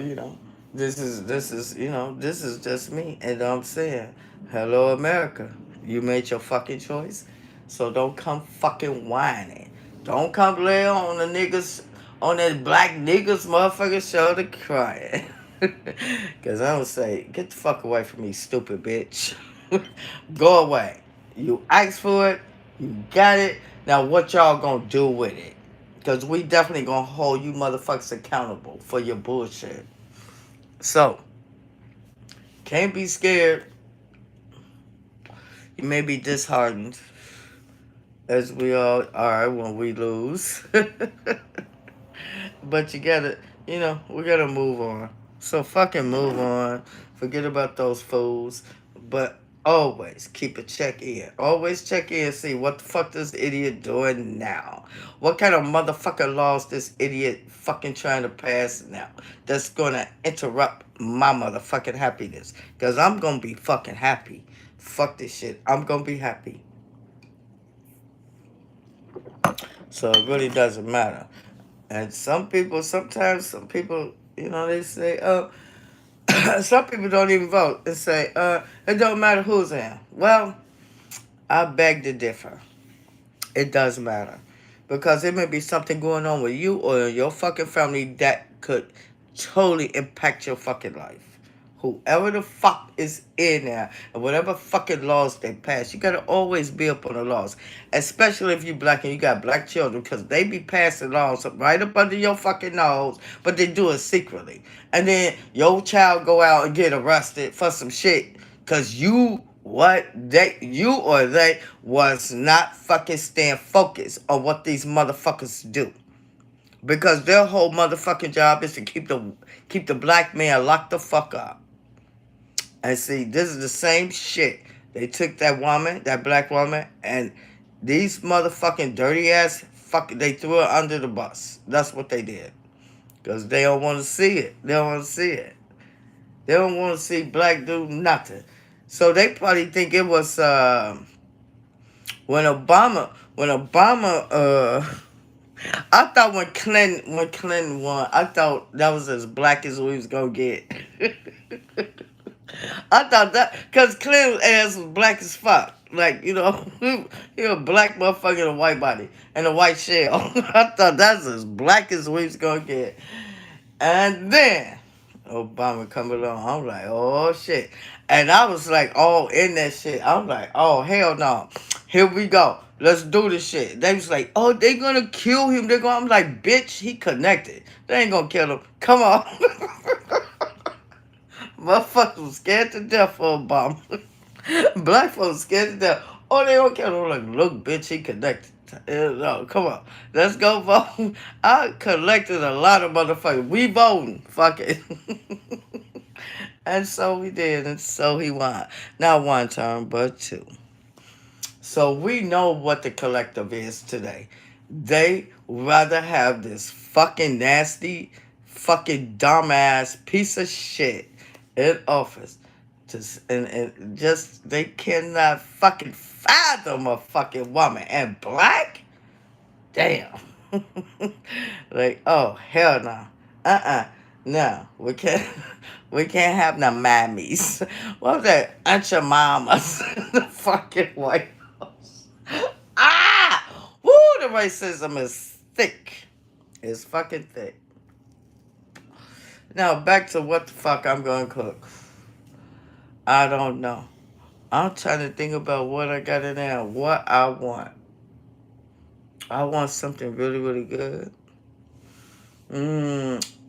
this is just me, and I'm saying, hello America. You made your fucking choice, so don't come fucking whining. Don't come lay on the niggas, on that black niggas motherfucker shoulder crying. Cause I would say, get the fuck away from me, stupid bitch. Go away. You asked for it, you got it. Now what y'all gonna do with it? Because we definitely gonna hold you motherfuckers accountable for your bullshit. So, can't be scared. You may be disheartened, as we all are when we lose. But we gotta move on. So fucking move on. Forget about those fools. But always keep a check in. Always check in and see what the fuck this idiot doing now. What kind of motherfucking laws this idiot fucking trying to pass now that's gonna interrupt my motherfucking happiness. Cause I'm gonna be fucking happy. Fuck this shit. I'm gonna be happy. So it really doesn't matter. And sometimes some people, they say, oh, some people don't even vote and say, it don't matter who's in. Well, I beg to differ. It does matter. Because there may be something going on with you or your fucking family that could totally impact your fucking life. Whoever the fuck is in there and whatever fucking laws they pass, you gotta always be up on the laws. Especially if you black and you got black children, because they be passing laws right up under your fucking nose, but they do it secretly. And then your child go out and get arrested for some shit because you or they was not fucking staying focused on what these motherfuckers do. Because their whole motherfucking job is to keep the black man locked the fuck up. And see, this is the same shit. They took that woman, that black woman, and these motherfucking dirty ass they threw her under the bus. That's what they did. Because they don't want to see it. They don't want to see it. They don't want to see black do nothing. So they probably think it was when Obama I thought when Clinton won, I thought that was as black as we was gonna get. I thought that because Clinton's ass was black as fuck. Like, he a black motherfucker in a white body and a white shell. I thought that's as black as we was gonna get. And then Obama come along. I'm like, oh shit. And I was like, all in that shit. I'm like, oh hell no. Here we go. Let's do this shit. They was like, oh, they gonna kill him. I'm like, bitch, he connected. They ain't gonna kill him. Come on. Motherfuckers was scared to death for Obama. Black folks scared to death. Oh, they don't care. I'm like, look, bitch, he connected. No, come on. Let's go vote. I collected a lot of motherfuckers. We voting. Fuck it. And so we did. And so he won. Not one term, but two. So we know what the collective is today. They rather have this fucking nasty, fucking dumbass piece of shit in office. And just, they cannot fucking fathom a fucking woman. And black? Damn. Like, oh, hell no. No, we can't. We can't have no mammies. What was that? Aunt your mamas in the fucking White House. Ah! Woo! The racism is thick. It's fucking thick. Now back to what the fuck I'm gonna cook. I don't know. I'm trying to think about what I got in there. What I want. I want something really, really good.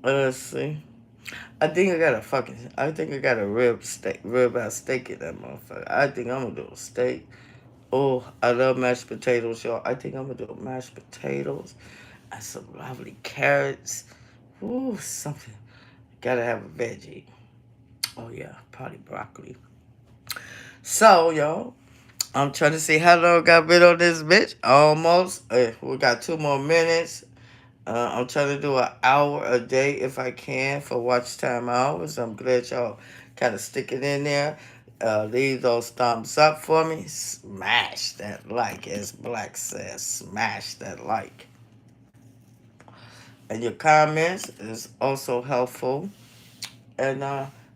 Let's see. I think I got a rib out steak in that motherfucker. I think I'm gonna do a steak. Oh, I love mashed potatoes, y'all. I think I'm gonna do mashed potatoes and some lovely carrots. Ooh, something. Gotta have a veggie. Oh yeah, probably broccoli. So, y'all, I'm trying to see how long I got been on this bitch. Almost. We got 2 more minutes. I'm trying to do an hour a day if I can for watch time hours. I'm glad y'all kind of stick it in there. Leave those thumbs up for me. Smash that like, as Black says. Smash that like. And your comments is also helpful. And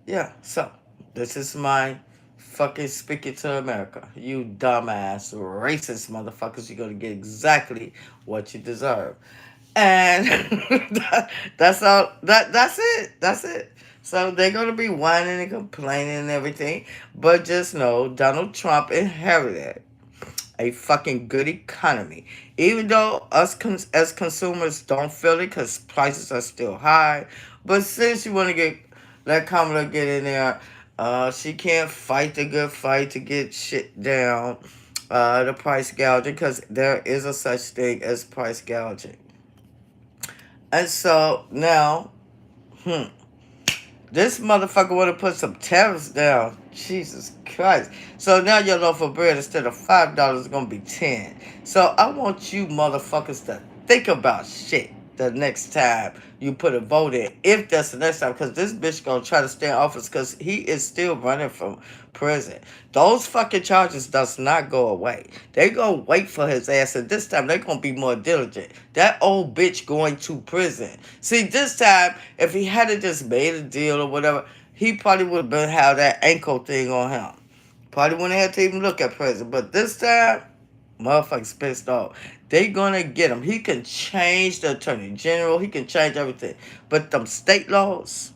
yeah, so this is my fucking speaking to America. You dumbass racist motherfuckers, you're gonna get exactly what you deserve. And that's all. That's it. That's it. So they're gonna be whining and complaining and everything, but just know Donald Trump inherited a fucking good economy. Even though as consumers don't feel it because prices are still high, but since you want to let Kamala get in there, she can't fight the good fight to get shit down. The price gouging, because there is a such thing as price gouging. And so now, This motherfucker want to put some tariffs down. Jesus Christ. So now your loaf of bread instead of $5 is gonna be 10. So I want you motherfuckers to think about shit the next time you put a vote in. If that's the next time, because this bitch gonna try to stay in office because he is still running from prison. Those fucking charges does not go away. They gonna wait for his ass, and this time they gonna be more diligent. That old bitch going to prison. See, this time, if he hadn't just made a deal or whatever, he probably would have been had that ankle thing on him. Probably wouldn't have to even look at prison. But this time, motherfuckers pissed off. They gonna get him. He can change the attorney general. He can change everything. But them state laws,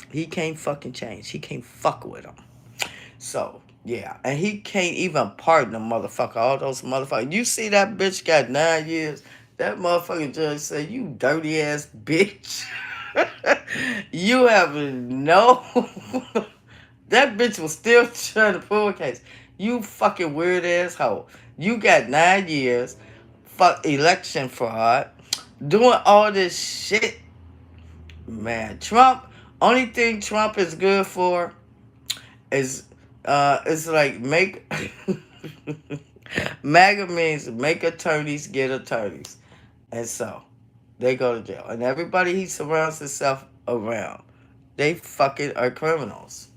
he can't fucking change. He can't fuck with them. So, yeah. And he can't even pardon a motherfucker. All those motherfuckers. You see that bitch got 9 years? That motherfucking judge said, you dirty ass bitch. You have no... That bitch was still trying to prove a case. You fucking weird asshole. You got 9 years. Fuck election fraud. Doing all this shit. Man, Trump... Only thing Trump is good for is it's like make MAGA means make attorneys get attorneys. And so they go to jail. And everybody he surrounds himself around, they fucking are criminals.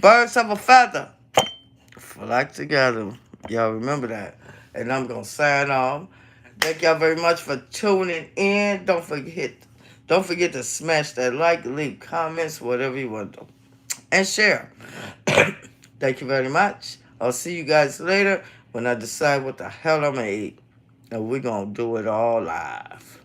Birds of a feather flock together. Y'all remember that. And I'm gonna sign off. Thank y'all very much for tuning in. Don't forget to smash that like, leave comments, whatever you want to do. And share. Thank you very much. I'll see you guys later when I decide what the hell I'm gonna eat. And we're gonna do it all live.